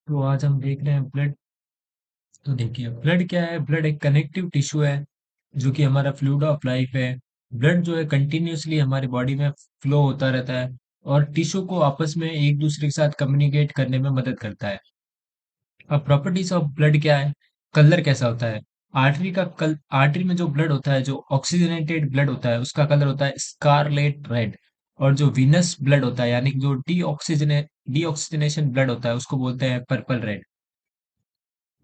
तो आज हम देख रहे हैं ब्लड। तो देखिए ब्लड क्या है। ब्लड एक कनेक्टिव टिश्यू है जो कि हमारा फ्लूइड ऑफ लाइफ है। ब्लड जो है कंटिन्यूअसली हमारी बॉडी में फ्लो होता रहता है और टिश्यू को आपस में एक दूसरे के साथ कम्युनिकेट करने में मदद करता है। अब प्रॉपर्टीज ऑफ ब्लड क्या है। कलर कैसा होता है। आर्टरी में जो ब्लड होता है, जो ऑक्सीजनेटेड ब्लड होता है, उसका कलर होता है स्कारलेट रेड। और जो वीनस ब्लड होता है यानी कि जो डीऑक्सीजनेशन ब्लड होता है उसको बोलते हैं पर्पल रेड।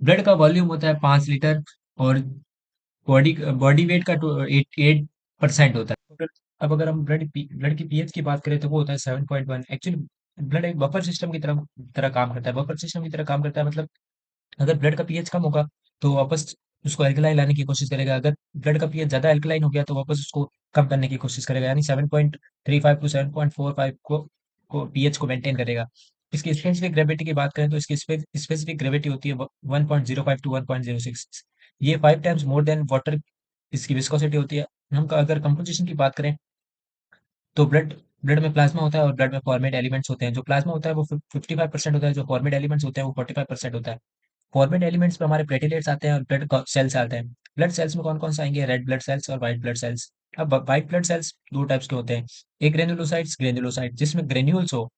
ब्लड का वॉल्यूम होता है 5 लीटर। और बॉडी बॉडी वेट का 88% होता है टोटल। अब अगर हम ब्लड की पीएच की बात करें तो वो होता है 7.1। एक्चुअली ब्लड एक बफर सिस्टम की तरह तरह काम करता है। बफर सिस्टम की तरह काम करता है मतलब अगर ब्लड का पीएच कम होगा तो वापस उसको एल्कलाइन लाने की कोशिश करेगा। अगर ब्लड का पीएच ज्यादा एल्कलाइन हो गया तो वापस उसको कम करने की कोशिश करेगा, यानी 7.35 टू 7.45 को पीएच को मेंटेन करेगा। इसकी स्पेसिफिक ग्रेविटी की बात करें तो इसकी स्पेसिफिक ग्रेविटी होती है 1.05 टू 1.06। ये 5 टाइम्स मोर देन वाटर इसकी विस्कोसिटी होती है। हम अगर कंपोजिशन की बात करें तो ब्लड ब्लड में प्लाज्मा होता है और ब्लड में फॉर्मेट एलिमेंट्स होते हैं। जो प्लाज्मा होता है वो 55% होता है, जो फॉर्मेट एलिमेंट्स होते हैं वो 45% होता है। फॉर्मेट एलिमेंट्स में हमारे प्लेटलेट्स आते हैं और ब्लड सेल्स आते हैं। ब्लड सेल्स में कौन कौन से आएंगे, रेड ब्लड सेल्स और व्हाइट ब्लड सेल्स। अब व्हाइट ब्लड सेल्स दो टाइप्स के होते हैं। एक ग्रेन्युलोसाइट्स जिसमें ग्रेन्यूल्स हो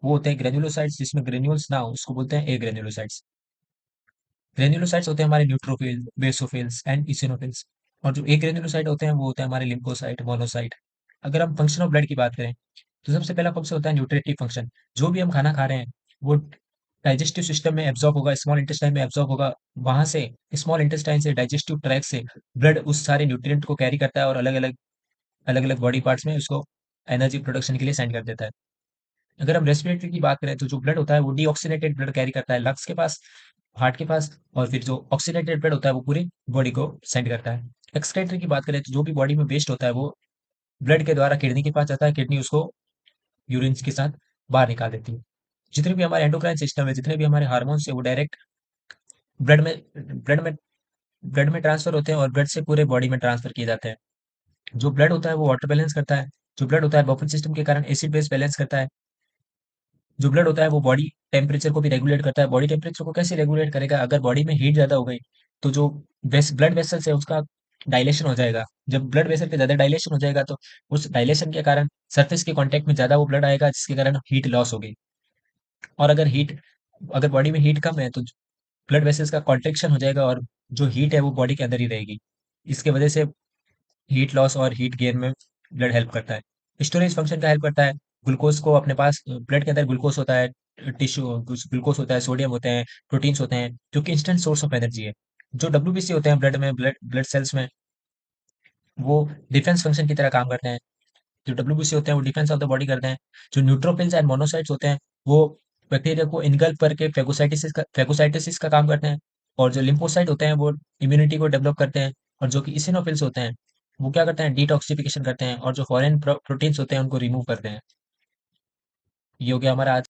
वो होते हैं ग्रेन्युलोसाइट्स, जिसमें ग्रेन्यूल्स ना हो उसको बोलते हैं ए ग्रेन्युलोसाइट्स। ग्रेन्युलोसाइट्स होते हैं हमारे न्यूट्रोफिल, बेसोफिल्स एंड इसिनोफिल्स। और जो ए ग्रेन्युलोसाइट होते हैं वो होते हैं हमारे लिम्फोसाइट, मोनोसाइट। अगर हम फंक्शन ऑफ ब्लड की बात करें तो सबसे पहला फंक्शन होता है न्यूट्रिटिव फंक्शन। जो भी हम खाना खा रहे हैं वो डाइजेस्टिव सिस्टम में एब्जॉर्ब होगा, स्मॉल इंटेस्टाइन में एब्जॉर्ब होगा। वहां से स्मॉल इंटेस्टाइन से डाइजेस्टिव ट्रैक से ब्लड उस सारे न्यूट्रिएंट को कैरी करता है और अलग अलग बॉडी पार्ट्स में उसको एनर्जी प्रोडक्शन के लिए सेंड कर देता है। अगर हम रेस्पिरेटरी की बात करें तो जो ब्लड होता है वो डीऑक्सीनेटेड ब्लड कैरी करता है लंग्स के पास, हार्ट के पास। और फिर जो ऑक्सीनेटेड ब्लड होता है वो पूरी बॉडी को सेंड करता है। एक्सक्रीटरी की बात करें तो जो भी बॉडी में वेस्ट होता है वो ब्लड के द्वारा किडनी के पास जाता है, किडनी उसको यूरिन के साथ बाहर निकाल देती है। जितने भी हमारे एंडोक्राइन सिस्टम है, जितने भी हमारे हार्मोन्स है वो डायरेक्ट ब्लड में ब्लड में ब्लड में ट्रांसफर होते हैं और ब्लड से पूरे बॉडी में ट्रांसफर किए जाते हैं। जो ब्लड होता है वो वाटर बैलेंस करता है। जो ब्लड होता है बफर सिस्टम के कारण एसिड बेस बैलेंस करता है। जो ब्लड होता है वो बॉडी टेम्परेचर को भी रेगुलेट करता है। बॉडी टेम्परेचर को कैसे रेगुलेट करेगा, अगर बॉडी में हीट ज्यादा हो गई तो जो ब्लड वेसल्स है उसका डायलेशन हो जाएगा। जब ब्लड वेसल का ज्यादा डायलेशन हो जाएगा तो उस डायलेशन के कारण सरफेस के कांटेक्ट में ज्यादा वो ब्लड आएगा जिसके कारण हीट लॉस होगी। और अगर बॉडी में हीट कम है तो ब्लड वेसल्स का कॉन्ट्रेक्शन हो जाएगा और जो हीट है वो बॉडी के अंदर ही रहेगी। इसके वजह से हीट लॉस और हीट गेन में ब्लड हेल्प करता है। स्टोरेज फंक्शन का हेल्प करता है। ग्लूकोज को अपने पास ब्लड के अंदर ग्लूकोज होता है, टिश्यू ग्लूकोज होता है, सोडियम होते हैं, प्रोटीन्स होते हैं जो कि इंस्टेंट सोर्स ऑफ एनर्जी है। जो डब्ल्यूबीसी होते हैं ब्लड में, ब्लड सेल्स में, वो डिफेंस फंक्शन की तरह काम करते हैं। जो डब्ल्यूबीसी होते हैं वो डिफेंस ऑफ द बॉडी करते हैं। जो न्यूट्रोफिल्स एंड मोनोसाइट्स होते हैं वो बैक्टीरिया को इनगल्फ करके फेगोसाइटोसिस का काम करते हैं। और जो लिम्फोसाइट होते हैं वो इम्यूनिटी को डेवलप करते हैं। और जो कि इसिनोफिल्स होते हैं वो क्या करते हैं, डिटॉक्सिफिकेशन करते हैं और जो फॉरेन प्रोटीन्स होते हैं उनको रिमूव करते हैं। ये हो गया हमारा आज